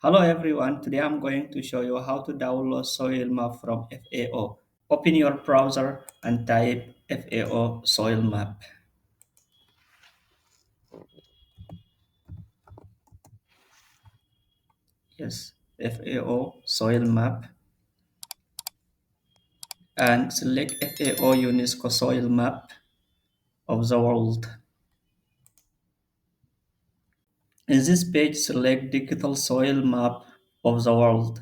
Hello everyone, today I'm going to show you how to download soil map from FAO. Open your browser and type FAO soil map. Yes, FAO soil map and select FAO UNESCO soil map of the world. In this page, select digital soil map of the world.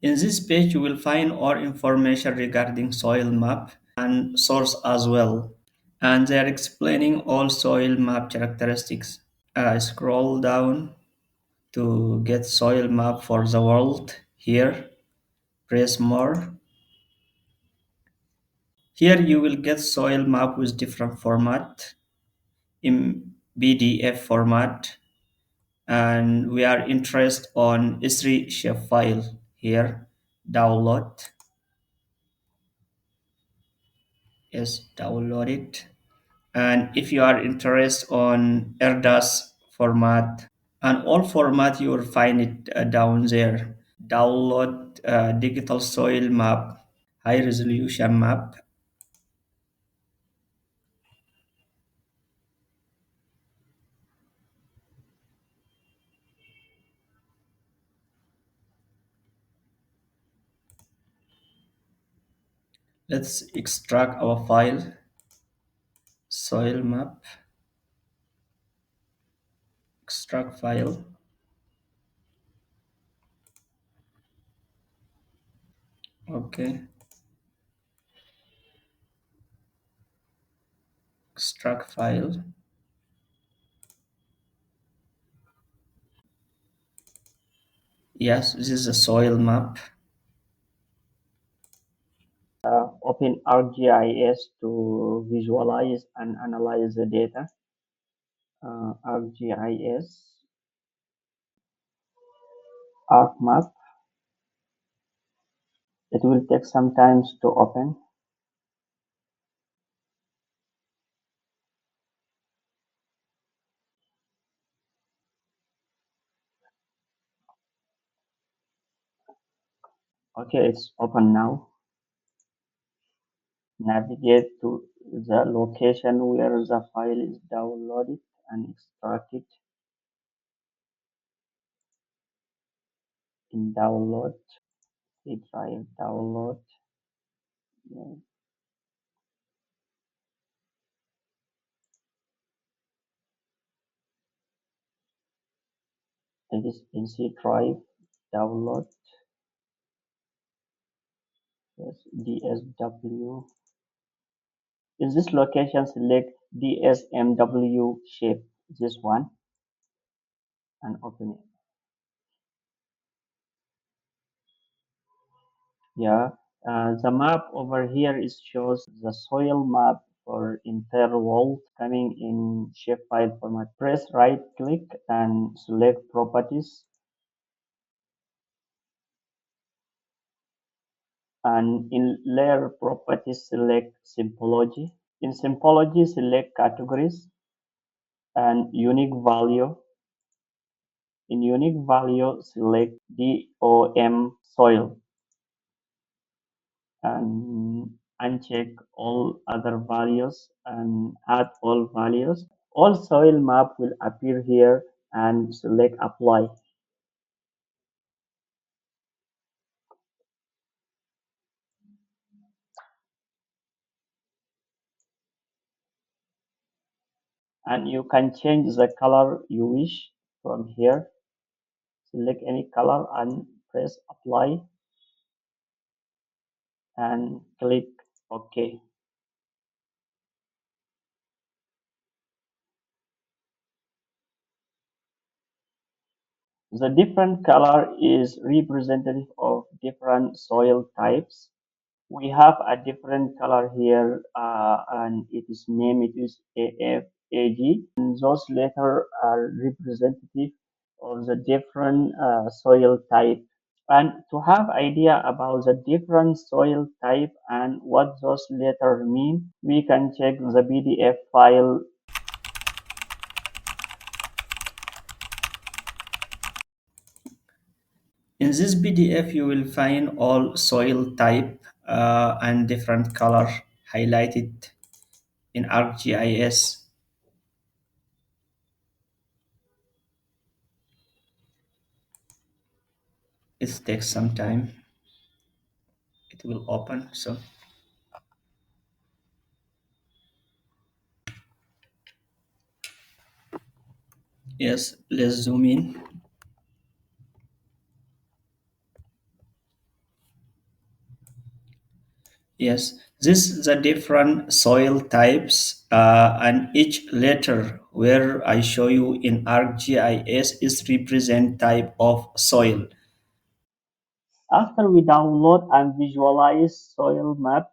In this page, you will find all information regarding soil map and source as well. And they are explaining all soil map characteristics. Scroll down to get soil map for the world. Here, press more. Here you will get soil map with different format in PDF format, and we are interested on S3 shape file. Here, download. Yes, download it. And if you are interested on ArcGIS format and all format, you will find it down there. Download digital soil map, high resolution map. Let's extract our file, soil map, extract file. Okay, extract file. Yes, this is a soil map. Open ArcGIS to visualize and analyze the data. ArcGIS, ArcMap. It will take some time to open. Okay, it's open now. Navigate to the location where the file is downloaded and extract it in download. C drive download. Yeah. It is in C drive download. Yes, DSW. In this location, select DSMW shape, this one, and open it. Yeah, the map over here is shows the soil map for entire world coming in shapefile format. Press right click and select properties, and in layer properties select symbology. In symbology select categories and unique value. In unique value select DOM soil and uncheck all other values and add all values. All soil map will appear here and select apply. And you can change the color you wish from here. Select any color and press apply and click OK. The different color is representative of different soil types. We have a different color here, and it is named, it is AFAG. And those letters are representative of the different soil type. And to have idea about the different soil type and what those letters mean, we can check the PDF file. In this PDF, you will find all soil type and different color highlighted in ArcGIS. It takes some time. It will open. So yes, let's zoom in. Yes, this is the different soil types and each letter where I show you in ArcGIS is represent type of soil. After we download and visualize soil map,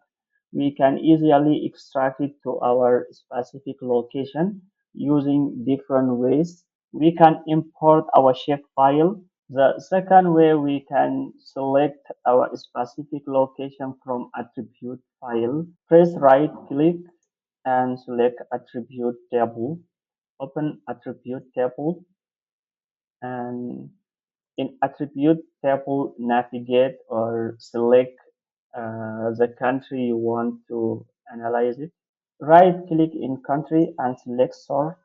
we can easily extract it to our specific location using different ways. We can import our shape file. The second way, we can select our specific location from attribute file. Press right click and select attribute table. Open attribute table, and in attribute table, navigate or select the country you want to analyze it. Right click in country and select sort.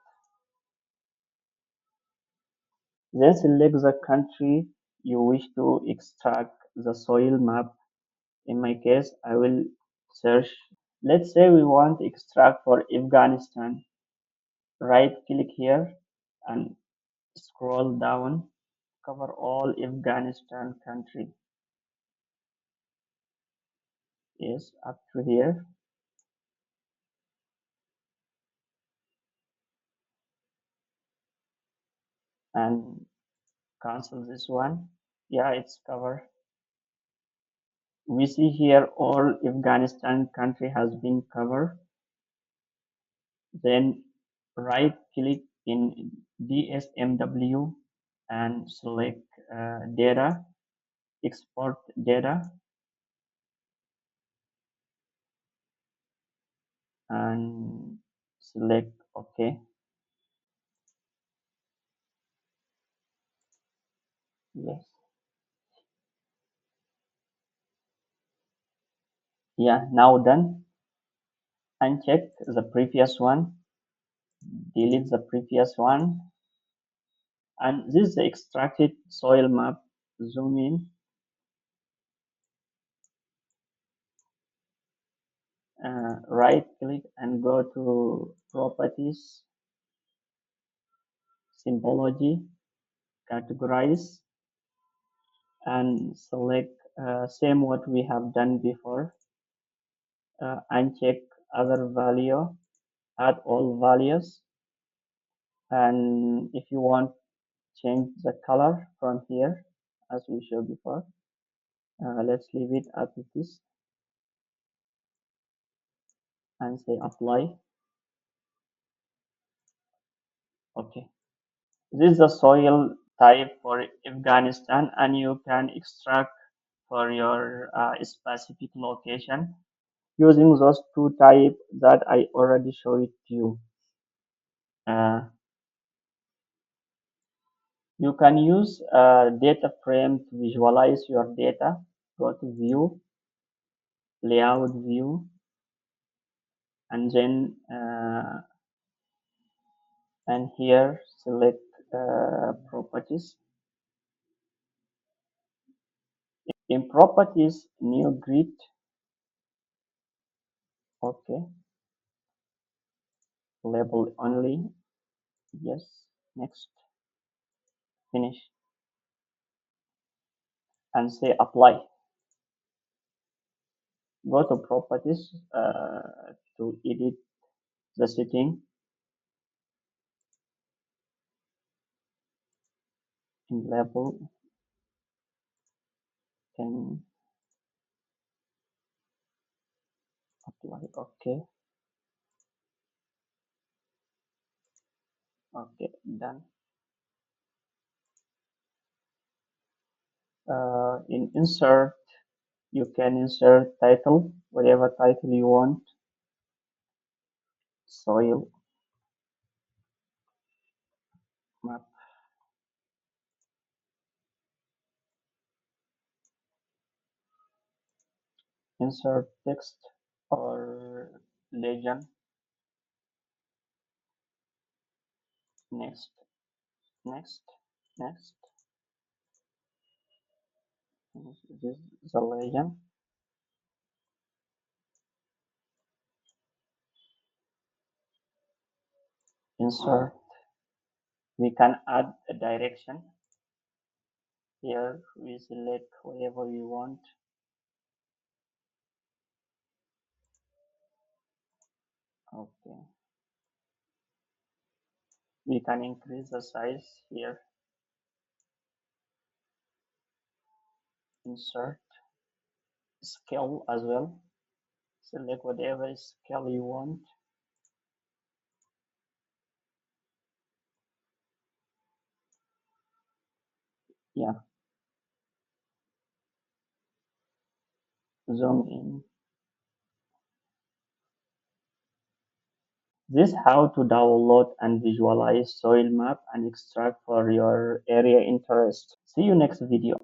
Then select the country you wish to extract the soil map. In my case, I will search. Let's say we want to extract for Afghanistan. Right click here and scroll down. Cover all Afghanistan country. Yes, up to here. And cancel this one. Yeah, it's covered. We see here all Afghanistan country has been covered. Then right click in DSMW and select data, export data, and select OK. Yes. Yeah, now done. Uncheck the previous one, delete the previous one, and this is the extracted soil map. Zoom in, right click and go to properties, symbology, categorize, and select same what we have done before. Uncheck other value, add all values, and if you want change the color from here as we showed before. Let's leave it as it is and say apply. Okay, this is the soil type for Afghanistan, and you can extract for your specific location using those two types that I already showed to you. Uh, you can use a data frame to visualize your data. Go to view, layout view, and then and here select properties. In properties, new grid. Okay, label only. Yes, next, finish, and say apply. Go to properties to edit the setting in label. Can apply. Okay, okay, done. In insert, you can insert title, whatever title you want. Soil map. Insert text or legend. Next, next, next. This is the legend. Insert. We can add a direction. Here we select whatever we want. Okay. We can increase the size here. Insert scale as well. Select whatever scale you want. Yeah. Zoom in. This is how to download and visualize soil map and extract for your area interest. See you next video.